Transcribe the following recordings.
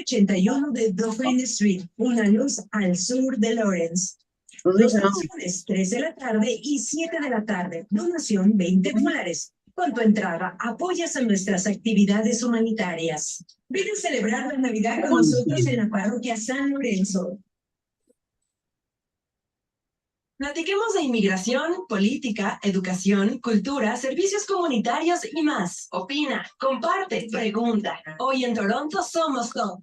81 de Dauphin Street, una luz al sur de Lawrence. Donaciones 3 de la tarde y 7 de la tarde. Donación $20. Con tu entrada apoyas a nuestras actividades humanitarias. Ven a celebrar la Navidad con nosotros en la parroquia San Lorenzo. Platiquemos de inmigración, política, educación, cultura, servicios comunitarios y más. Opina, comparte, pregunta. Hoy en Toronto somos top.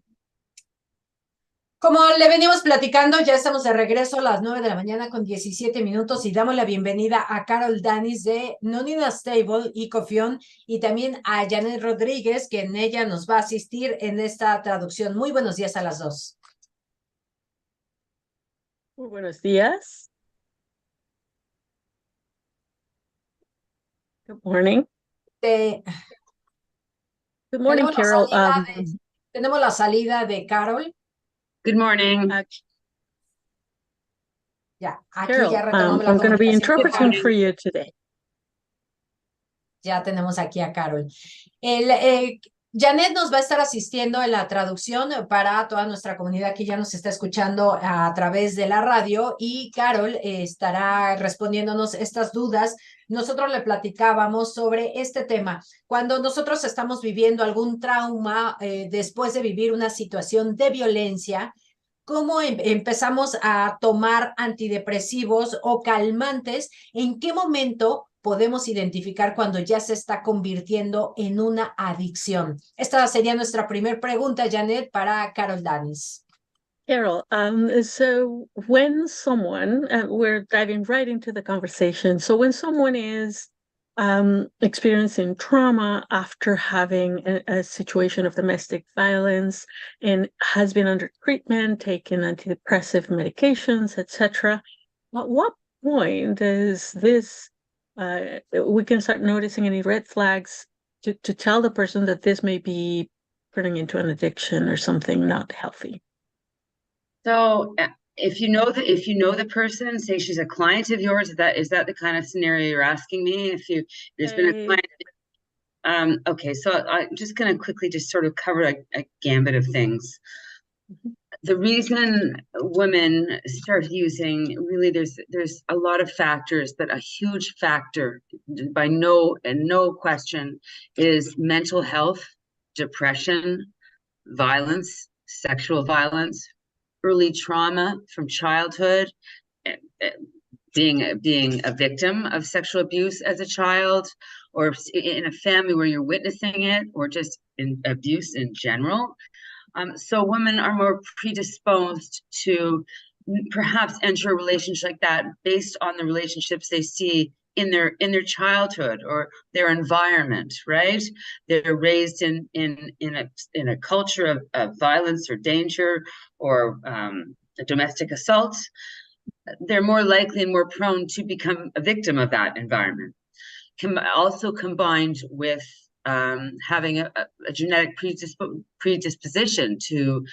Como le venimos platicando, ya estamos de regreso a las 9 de la mañana con 17 minutos y damos la bienvenida a Carol Danis de Nonnina Stable y COFION y también a Janet Rodríguez, que en ella nos va a asistir en esta traducción. Muy buenos días a las dos. Muy buenos días. Good morning. Good morning, Carol. Tenemos la salida de Carol. Good morning. Ya, aquí Carol, ya retomamos la I'm going to be comunicación. interpreting for you today. Ya tenemos aquí a Carol. Janet nos va a estar asistiendo en la traducción para toda nuestra comunidad que ya nos está escuchando a través de la radio y Carol estará respondiéndonos estas dudas. Nosotros le platicábamos sobre este tema. Cuando nosotros estamos viviendo algún trauma después de vivir una situación de violencia, ¿cómo empezamos a tomar antidepresivos o calmantes? ¿En qué momento podemos identificar cuando ya se está convirtiendo en una adicción? Esta sería nuestra primera pregunta, Janet, para Carol Danis. Carol, so when someone, we're diving right into the conversation. So when someone is experiencing trauma after having a situation of domestic violence and has been under treatment, taking antidepressive medications, etc., at what point is this we can start noticing any red flags to tell the person that this may be turning into an addiction or something not healthy? So if you know the person, say she's a client of yours, is that the kind of scenario you're asking me? There's been a client. Okay, so I'm just going to quickly just sort of cover a gambit of things. Mm-hmm. The reason women start using, really, there's a lot of factors, but a huge factor, by no question, is mental health, depression, violence, sexual violence, early trauma from childhood, being a victim of sexual abuse as a child, or in a family where you're witnessing it, or just in abuse in general. So women are more predisposed to perhaps enter a relationship like that based on the relationships they see in their childhood or their environment, right? They're raised in a culture of violence or danger or domestic assault. They're more likely and more prone to become a victim of that environment. Also combined with having a genetic predisposition to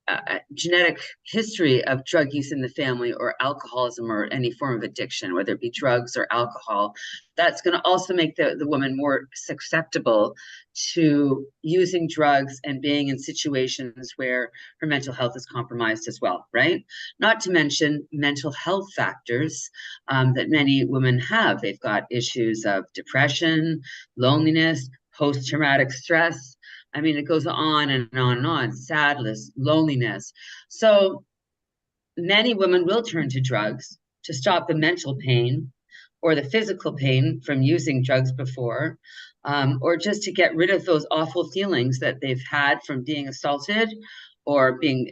a genetic history of drug use in the family or alcoholism or any form of addiction, whether it be drugs or alcohol, that's going to also make the woman more susceptible to using drugs and being in situations where her mental health is compromised as well, right? Not to mention mental health factors that many women have. They've got issues of depression, loneliness, post-traumatic stress. I mean, it goes on and on and on, sadness, loneliness. So many women will turn to drugs to stop the mental pain or the physical pain from using drugs before, or just to get rid of those awful feelings that they've had from being assaulted or being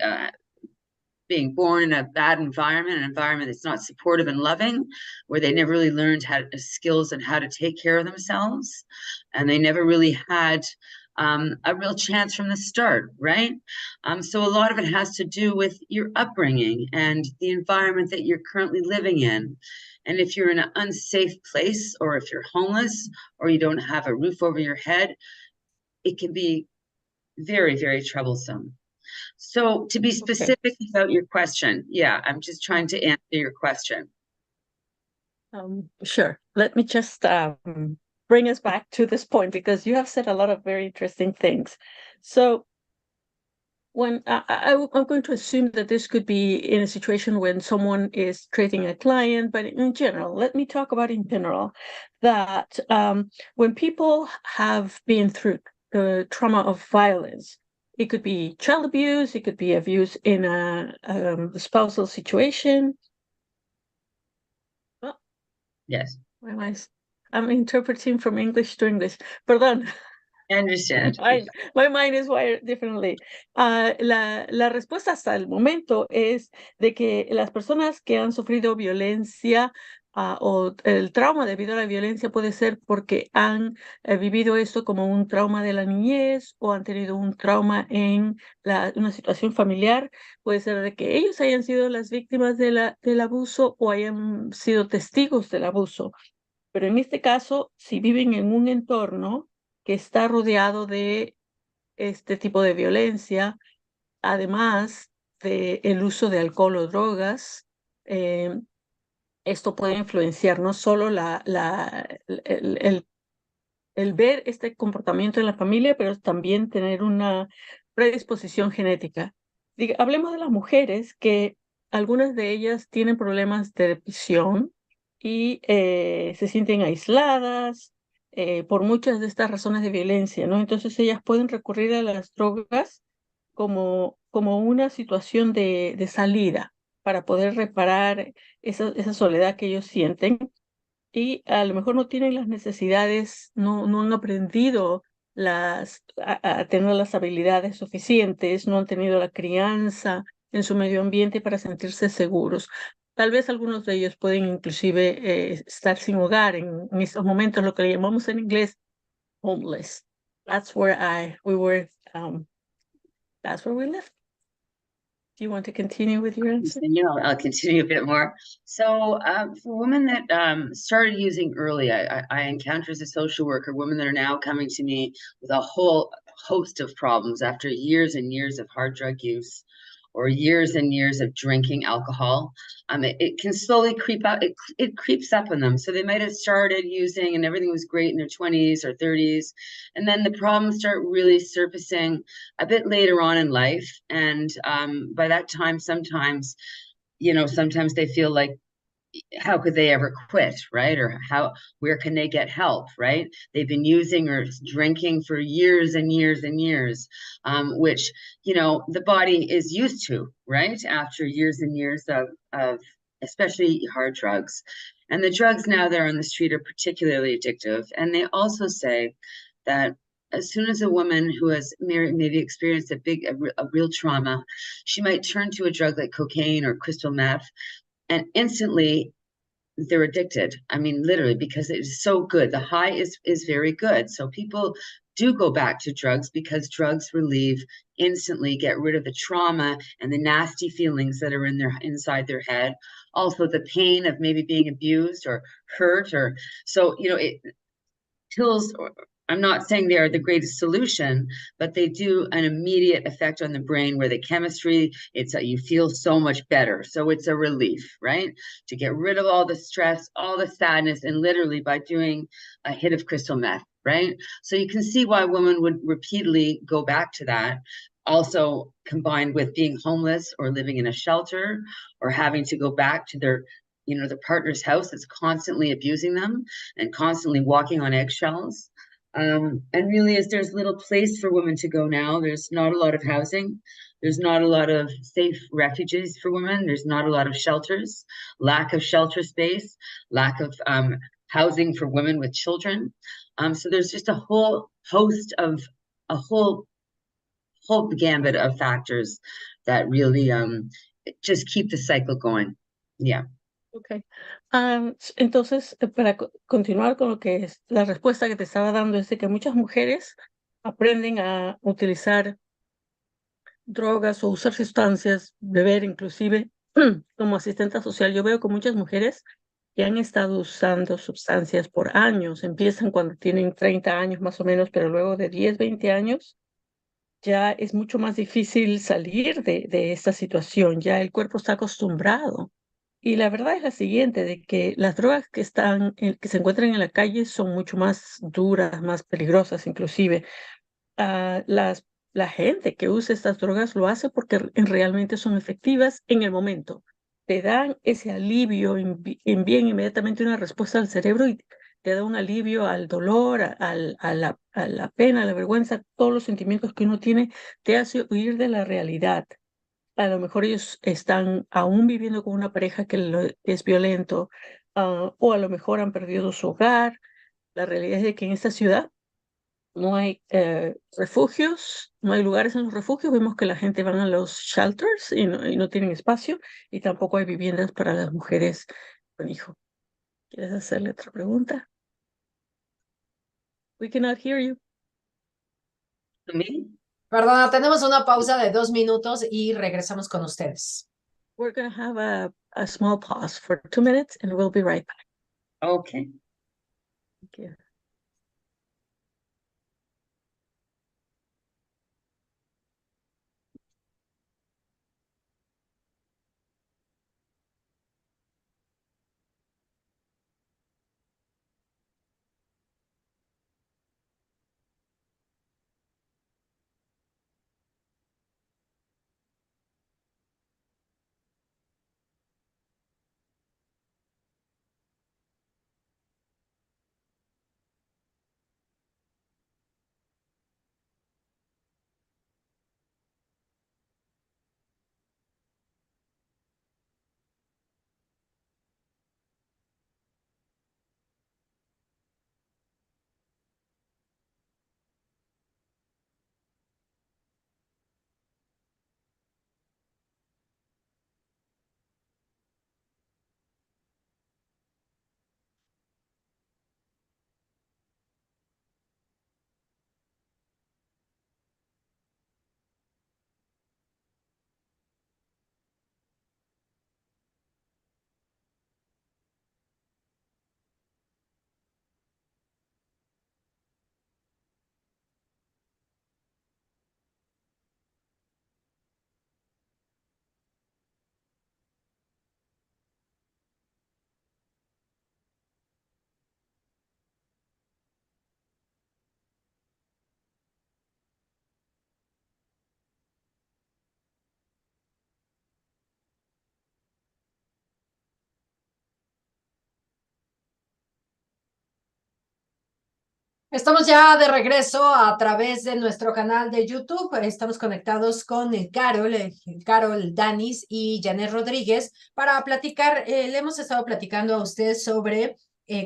born in a bad environment, an environment that's not supportive and loving, where they never really learned skills and how to take care of themselves. And they never really had a real chance from the start, right? So a lot of it has to do with your upbringing and the environment that you're currently living in. And if you're in an unsafe place, or if you're homeless, or you don't have a roof over your head, it can be very, very troublesome. So to be specific about your question, yeah, I'm just trying to answer your question. Sure. Let me just bring us back to this point, because you have said a lot of very interesting things. So when I'm going to assume that this could be in a situation when someone is treating a client, but in general, let me talk about in general, that when people have been through the trauma of violence, it could be child abuse, it could be abuse in a spousal situation. Oh, Yes. I'm interpreting from English to English. Perdón. I understand. My mind is wired differently. La respuesta hasta el momento es de que las personas que han sufrido violencia o el trauma debido a la violencia puede ser porque han vivido esto como un trauma de la niñez o han tenido un trauma en una situación familiar. Puede ser de que ellos hayan sido las víctimas del abuso o hayan sido testigos del abuso. Pero en este caso, si viven en un entorno que está rodeado de este tipo de violencia, además del uso de alcohol o drogas, esto puede influenciar no solo el ver este comportamiento en la familia, pero también tener una predisposición genética. Hablemos de las mujeres, que algunas de ellas tienen problemas de depresión y se sienten aisladas por muchas de estas razones de violencia, ¿no? Entonces ellas pueden recurrir a las drogas como una situación de salida para poder reparar esa soledad que ellos sienten, y a lo mejor no tienen las necesidades, no han aprendido a tener las habilidades suficientes, no han tenido la crianza en su medio ambiente para sentirse seguros. Tal vez algunos de ellos pueden inclusive estar sin hogar en estos momentos, lo que le llamamos en inglés homeless. That's where that's where we live. Do you want to continue with your answer? I'll continue a bit more. So for women that started using early, I encounter as a social worker women that are now coming to me with a whole host of problems after years and years of hard drug use or years and years of drinking alcohol. It can slowly creep out. It creeps up on them. So they might have started using and everything was great in their 20s or 30s. And then the problems start really surfacing a bit later on in life. And by that time, sometimes they feel like, how could they ever quit, right? Or where can they get help, right? They've been using or drinking for years and years and years, which, the body is used to, right? After years and years of especially hard drugs. And the drugs now that are on the street are particularly addictive. And they also say that as soon as a woman who has maybe experienced a real trauma, she might turn to a drug like cocaine or crystal meth, and instantly they're addicted. I mean, literally, because it's so good. The high is very good. So people do go back to drugs because drugs relieve instantly, get rid of the trauma and the nasty feelings that are inside their head. Also the pain of maybe being abused or hurt, or so, pills, I'm not saying they are the greatest solution, but they do an immediate effect on the brain where the chemistry, you feel so much better. So it's a relief, right? To get rid of all the stress, all the sadness, and literally by doing a hit of crystal meth, right? So you can see why women would repeatedly go back to that. Also combined with being homeless or living in a shelter or having to go back to their the partner's house that's constantly abusing them and constantly walking on eggshells. And really, there's little place for women to go now. There's not a lot of housing. There's not a lot of safe refuges for women. There's not a lot of shelters, lack of shelter space, lack of housing for women with children. So there's just a whole host of a whole gambit of factors that really just keep the cycle going. Yeah. Okay. Entonces, para continuar con lo que es la respuesta que te estaba dando, es de que muchas mujeres aprenden a utilizar drogas o usar sustancias, beber inclusive, como asistente social. Yo veo que muchas mujeres que han estado usando sustancias por años, empiezan cuando tienen 30 años más o menos, pero luego de 10, 20 años, ya es mucho más difícil salir de esta situación. Ya el cuerpo está acostumbrado. Y la verdad es la siguiente, de que las drogas que se encuentran en la calle son mucho más duras, más peligrosas inclusive. Las la gente que usa estas drogas lo hace porque realmente son efectivas en el momento. Te dan ese alivio, envían inmediatamente una respuesta al cerebro y te da un alivio al dolor, a la pena, a la vergüenza, todos los sentimientos que uno tiene, te hace huir de la realidad. A lo mejor ellos están aún viviendo con una pareja que es violento, o a lo mejor han perdido su hogar. La realidad es de que en esta ciudad no hay refugios, no hay lugares en los refugios. Vemos que la gente va a los shelters y no tienen espacio, y tampoco hay viviendas para las mujeres con hijos. ¿Quieres hacerle otra pregunta? We cannot hear you. ¿To me? Perdona, tenemos una pausa de 2 minutos y regresamos con ustedes. We're going to have a small pause for 2 minutes and we'll be right back. Okay. Thank you. Estamos ya de regreso a través de nuestro canal de YouTube. Estamos conectados con Carol Danis y Janet Rodríguez para platicar. Le hemos estado platicando a usted sobre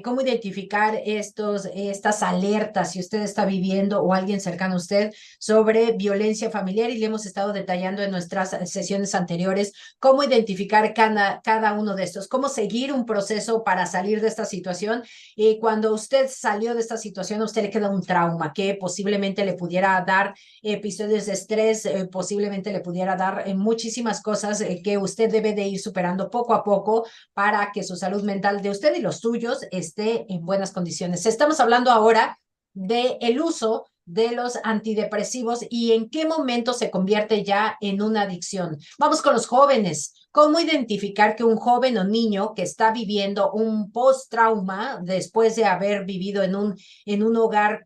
cómo identificar estas alertas si usted está viviendo o alguien cercano a usted sobre violencia familiar, y le hemos estado detallando en nuestras sesiones anteriores cómo identificar cada uno de estos, cómo seguir un proceso para salir de esta situación. Y cuando usted salió de esta situación, a usted le queda un trauma que posiblemente le pudiera dar episodios de estrés, posiblemente le pudiera dar muchísimas cosas que usted debe de ir superando poco a poco para que su salud mental de usted y los suyos esté en buenas condiciones. Estamos hablando ahora del uso de los antidepresivos y en qué momento se convierte ya en una adicción. Vamos con los jóvenes. ¿Cómo identificar que un joven o niño que está viviendo un post-trauma después de haber vivido en un hogar,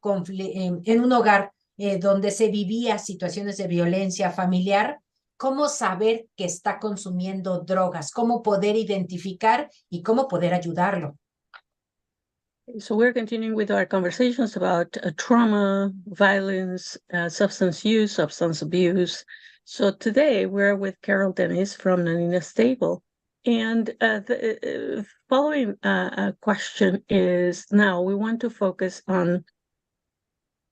donde se vivía situaciones de violencia familiar, cómo saber que está consumiendo drogas, cómo poder identificar y cómo poder ayudarlo? So we're continuing with our conversations about trauma, violence, substance use, substance abuse. So today we're with Carol Dennis from Nonnina Stable. And the following question is, now we want to focus on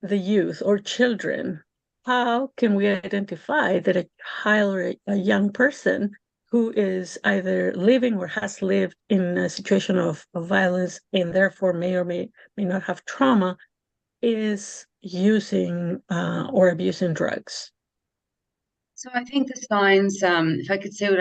the youth or children. How can we identify that a child or a young person who is either living or has lived in a situation of violence and therefore may or may not have trauma is using or abusing drugs? So I think the signs, if I could say what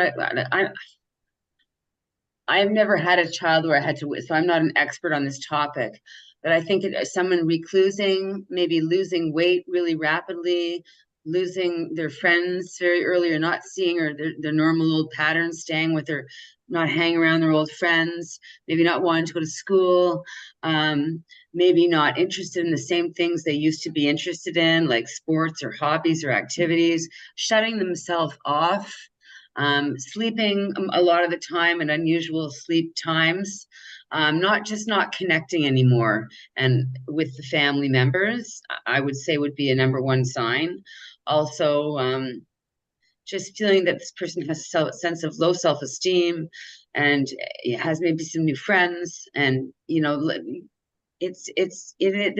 I've never had a child where I had to, so I'm not an expert on this topic, but I think someone reclusing, maybe losing weight really rapidly, losing their friends very early, or not seeing or their normal old patterns, staying with their, not hanging around their old friends, maybe not wanting to go to school, maybe not interested in the same things they used to be interested in, like sports or hobbies or activities, shutting themselves off, sleeping a lot of the time at unusual sleep times, not connecting anymore and with the family members, I would say would be a number one sign. Also, just feeling that this person has a sense of low self-esteem and has maybe some new friends, and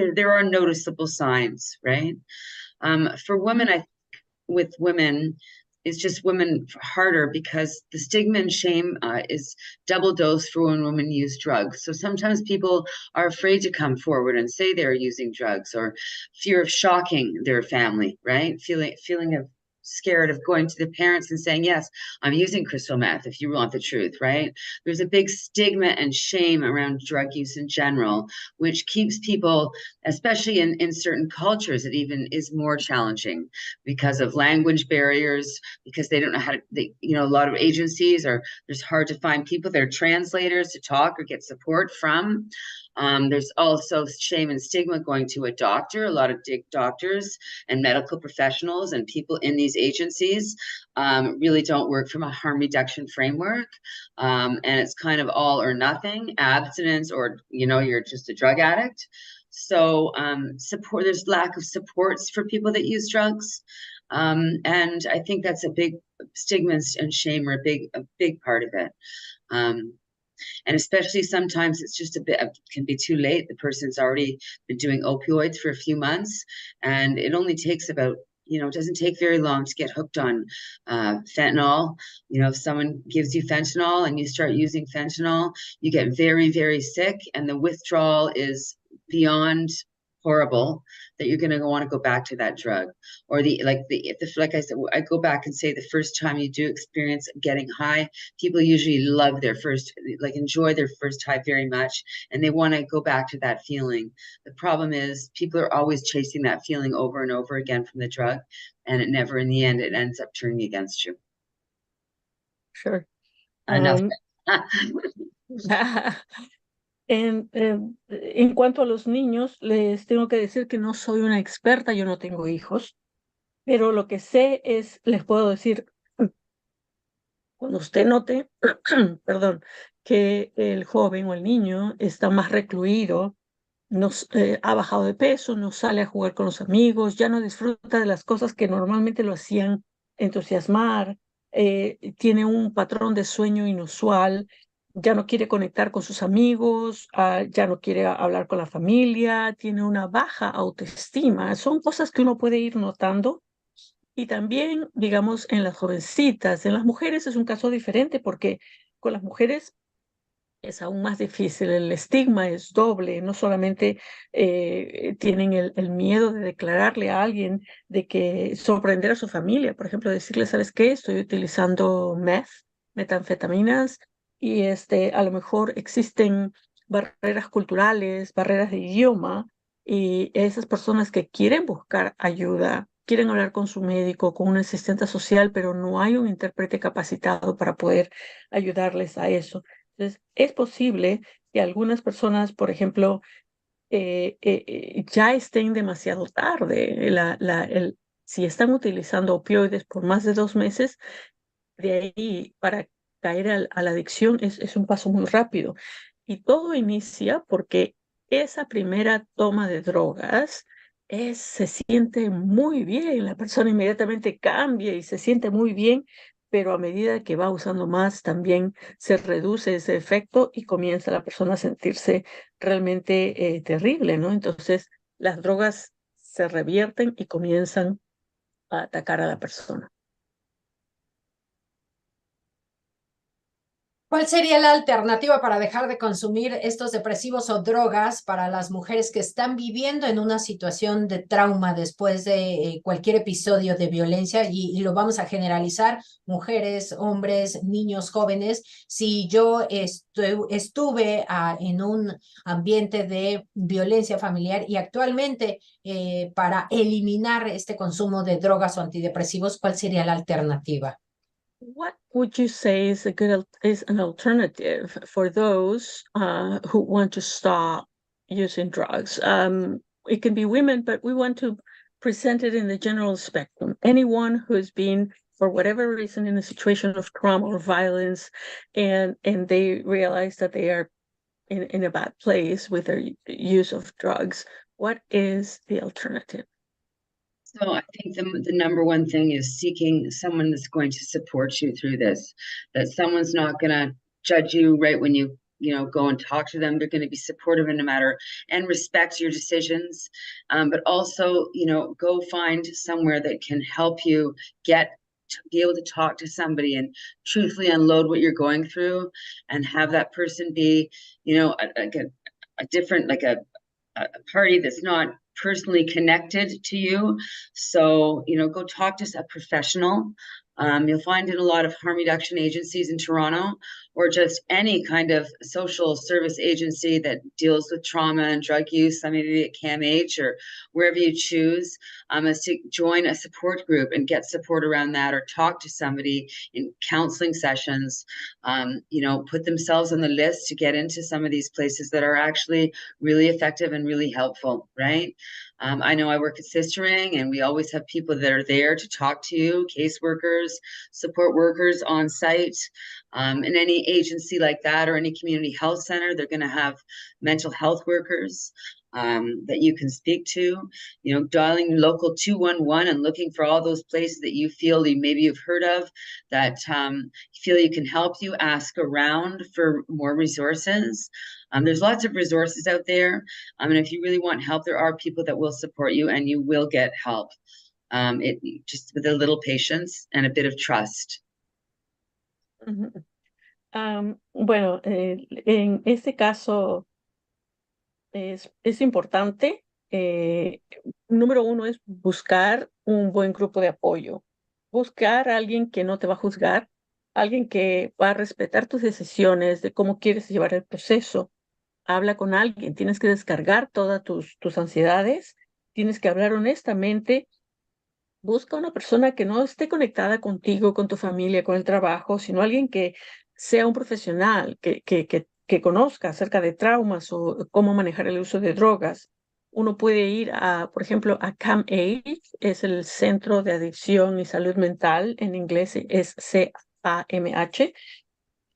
there are noticeable signs, right? For women, I think with women, it's just women harder because the stigma and shame is double dose for when women use drugs. So sometimes people are afraid to come forward and say they're using drugs, or fear of shocking their family, right? Feeling of scared of going to the parents and saying, yes, I'm using crystal meth, if you want the truth, right? There's a big stigma and shame around drug use in general, which keeps people, especially in certain cultures, it even is more challenging because of language barriers, because they don't know how to, a lot of agencies there's hard to find people that are translators to talk or get support from. There's also shame and stigma going to a doctor. A lot of doctors and medical professionals and people in these agencies really don't work from a harm reduction framework. And it's kind of all or nothing, abstinence, or, you're just a drug addict. So there's lack of supports for people that use drugs. And I think that's a big stigma and shame, or a big part of it. And especially sometimes it's just can be too late. The person's already been doing opioids for a few months, and it only takes about, it doesn't take very long to get hooked on fentanyl. If someone gives you fentanyl and you start using fentanyl, you get very, very sick, and the withdrawal is beyond horrible, that you're going to want to go back to that drug. Or like I said, I go back and say the first time you do experience getting high, people usually love enjoy their first high very much, and they want to go back to that feeling. The problem is people are always chasing that feeling over and over again from the drug, and in the end, it ends up turning against you. Sure. Enough. En cuanto a los niños, les tengo que decir que no soy una experta, yo no tengo hijos, pero lo que sé es, les puedo decir, cuando usted note, perdón, que el joven o el niño está más recluido, ha bajado de peso, no sale a jugar con los amigos, ya no disfruta de las cosas que normalmente lo hacían entusiasmar, tiene un patrón de sueño inusual, ya no quiere conectar con sus amigos, ya no quiere hablar con la familia, tiene una baja autoestima. Son cosas que uno puede ir notando. Y también, digamos, en las jovencitas, en las mujeres es un caso diferente, porque con las mujeres es aún más difícil, el estigma es doble, no solamente tienen el miedo de declararle a alguien, de que sorprender a su familia, por ejemplo, decirle, ¿sabes qué? Estoy utilizando metanfetaminas, y a lo mejor existen barreras culturales, barreras de idioma, y esas personas que quieren buscar ayuda, quieren hablar con su médico, con un asistente social, pero no hay un intérprete capacitado para poder ayudarles a eso. Entonces, es posible que algunas personas, por ejemplo, ya estén demasiado tarde. Si están utilizando opioides por más de 2 meses, de ahí para caer a la adicción es un paso muy rápido. Y todo inicia porque esa primera toma de drogas se siente muy bien, la persona inmediatamente cambia y se siente muy bien, pero a medida que va usando más también se reduce ese efecto y comienza la persona a sentirse realmente terrible, ¿no? Entonces las drogas se revierten y comienzan a atacar a la persona. ¿Cuál sería la alternativa para dejar de consumir estos depresivos o drogas para las mujeres que están viviendo en una situación de trauma después de cualquier episodio de violencia? Y lo vamos a generalizar, mujeres, hombres, niños, jóvenes. Si yo estuve en un ambiente de violencia familiar y actualmente para eliminar este consumo de drogas o antidepresivos, ¿cuál sería la alternativa? What would you say is an alternative for those who want to stop using drugs? It can be women, but we want to present it in the general spectrum. Anyone who's been, for whatever reason, in a situation of trauma or violence, and they realize that they are in a bad place with their use of drugs. What is the alternative? So I think the number one thing is seeking someone that's going to support you through this, that someone's not going to judge you right when you go and talk to them. They're going to be supportive in no matter and respect your decisions. But also, go find somewhere that can help you be able to talk to somebody and truthfully unload what you're going through, and have that person be, a different, like a party that's not personally connected to you. So, go talk to a professional. You'll find in a lot of harm reduction agencies in Toronto, or just any kind of social service agency that deals with trauma and drug use, maybe at CAMH or wherever you choose, is to join a support group and get support around that, or talk to somebody in counseling sessions, put themselves on the list to get into some of these places that are actually really effective and really helpful, right? I know I work at Sistering, and we always have people that are there to talk to you, caseworkers, support workers on site. In any agency like that, or any community health center, they're going to have mental health workers that you can speak to. Dialing local 211 and looking for all those places that you feel maybe you've heard of that feel you can help you. Ask around for more resources. There's lots of resources out there. And if you really want help, there are people that will support you, and you will get help. It just with a little patience and a bit of trust. Bueno, en este caso es importante. Número uno es buscar un buen grupo de apoyo. Buscar a alguien que no te va a juzgar, alguien que va a respetar tus decisiones de cómo quieres llevar el proceso. Habla con alguien, tienes que descargar todas tus ansiedades, tienes que hablar honestamente. Busca una persona que no esté conectada contigo, con tu familia, con el trabajo, sino alguien que sea un profesional, que conozca acerca de traumas o cómo manejar el uso de drogas. Uno puede ir por ejemplo, a CAMH, es el Centro de Adicción y Salud Mental, en inglés es CAMH,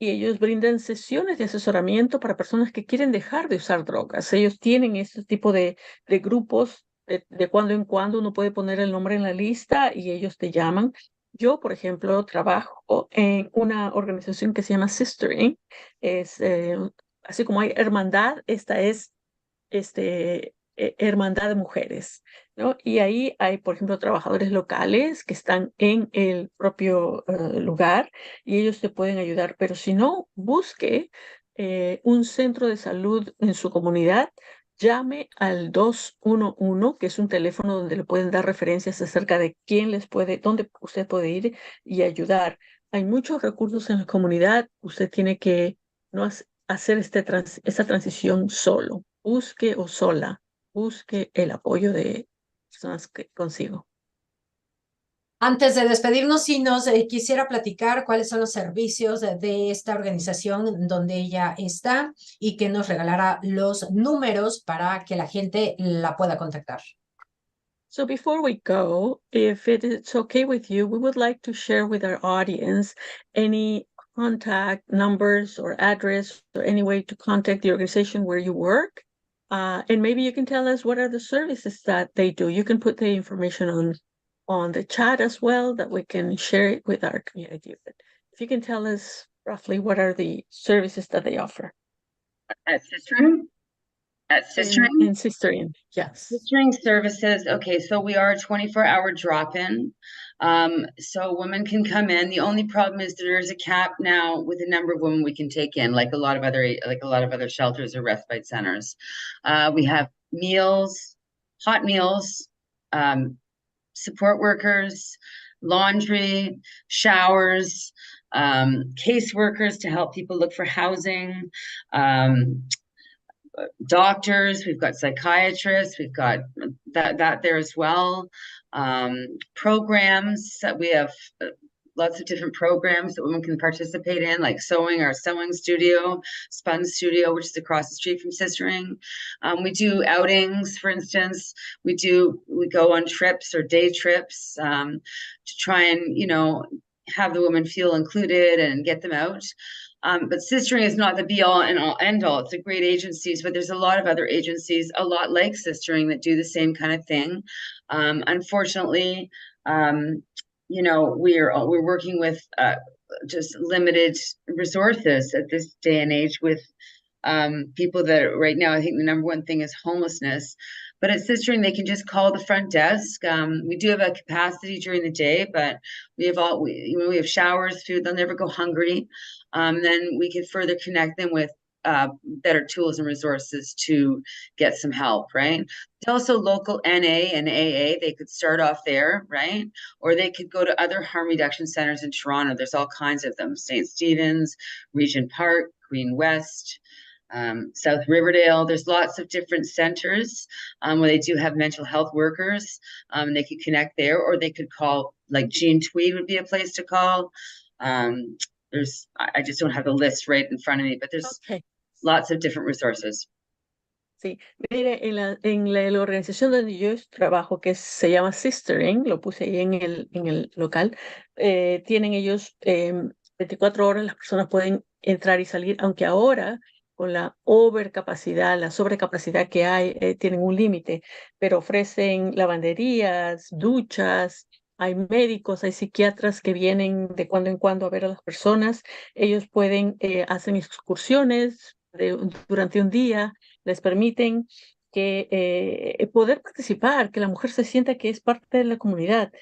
y ellos brindan sesiones de asesoramiento para personas que quieren dejar de usar drogas. Ellos tienen este tipo de grupos. De cuando en cuando uno puede poner el nombre en la lista y ellos te llaman. Yo, por ejemplo, trabajo en una organización que se llama Sistering. Así como hay hermandad, esta es hermandad de mujeres, ¿no? Y ahí hay, por ejemplo, trabajadores locales que están en el propio lugar, y ellos te pueden ayudar. Pero si no, busque un centro de salud en su comunidad. Llame al 211, que es un teléfono donde le pueden dar referencias acerca de dónde usted puede ir y ayudar. Hay muchos recursos en la comunidad. Usted tiene que no hacer esta transición solo. Busque o sola, busque el apoyo de personas consigo. Antes de despedirnos, sí nos quisiera platicar cuáles son los servicios de esta organización donde ella está, y que nos regalara los números para que la gente la pueda contactar. So before we go, if it's okay with you, we would like to share with our audience any contact numbers or address or any way to contact the organization where you work. And maybe you can tell us what are the services that they do. You can put the information on the chat as well, that we can share it with our community. But if you can tell us roughly what are the services that they offer. At Sistering? At Sistering? In Sistering, yes. Sistering services. Okay, so we are a 24-hour drop-in. So women can come in. The only problem is there is a cap now with the number of women we can take in, like a lot of other shelters or respite centers. We have meals, hot meals, support workers, laundry, showers, caseworkers to help people look for housing, doctors, we've got psychiatrists, we've got that there as well. Programs that we have lots of different programs that women can participate in, like our sewing studio, spun studio, which is across the street from Sistering. We do outings, for instance. We go on trips or day trips to try and, have the women feel included and get them out. But Sistering is not the be-all and end-all. It's a great agencies, but there's a lot of other agencies, a lot like Sistering, that do the same kind of thing. Unfortunately, we're working with just limited resources at this day and age with people that right now, I think the number one thing is homelessness. But at Sistering, they can just call the front desk. We do have a capacity during the day, but we have showers, food. They'll never go hungry. Then we can further connect them with better tools and resources to get some help, right? There's also local NA and AA. They could start off there, right? Or they could go to other harm reduction centers in Toronto. There's all kinds of them: St. Stephen's, Regent Park, Green West, South Riverdale. There's lots of different centers where they do have mental health workers. They could connect there, or they could call, like Jean Tweed would be a place to call. I just don't have the list right in front of me, but there's lots of different resources. Sí, mire, en la organización donde yo trabajo, que se llama Sistering, lo puse ahí en el local, tienen ellos 24 horas, las personas pueden entrar y salir, aunque ahora con la overcapacidad, la sobrecapacidad que hay, tienen un límite, pero ofrecen lavanderías, duchas, hay médicos, hay psiquiatras que vienen de cuando en cuando a ver a las personas. Ellos hacen excursiones durante un día, les permiten poder participar, que la mujer se sienta que es parte de la comunidad.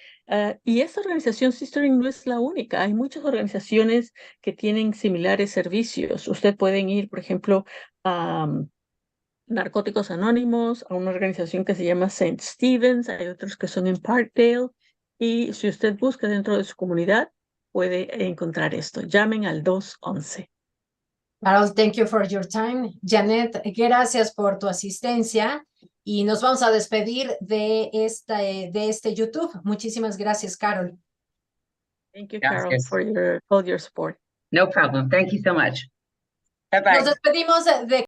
Y esta organización Sistering no es la única. Hay muchas organizaciones que tienen similares servicios. Usted puede ir, por ejemplo, a Narcóticos Anónimos, a una organización que se llama St. Stephen's, hay otros que son en Parkdale, y si usted busca dentro de su comunidad, puede encontrar esto. Llamen al 211. Carol, thank you for your time. Janet, gracias por tu asistencia y nos vamos a despedir de este YouTube. Muchísimas gracias, Carol. Thank you, Carol, for all your support. No problem. Thank you so much. Bye-bye. Nos despedimos de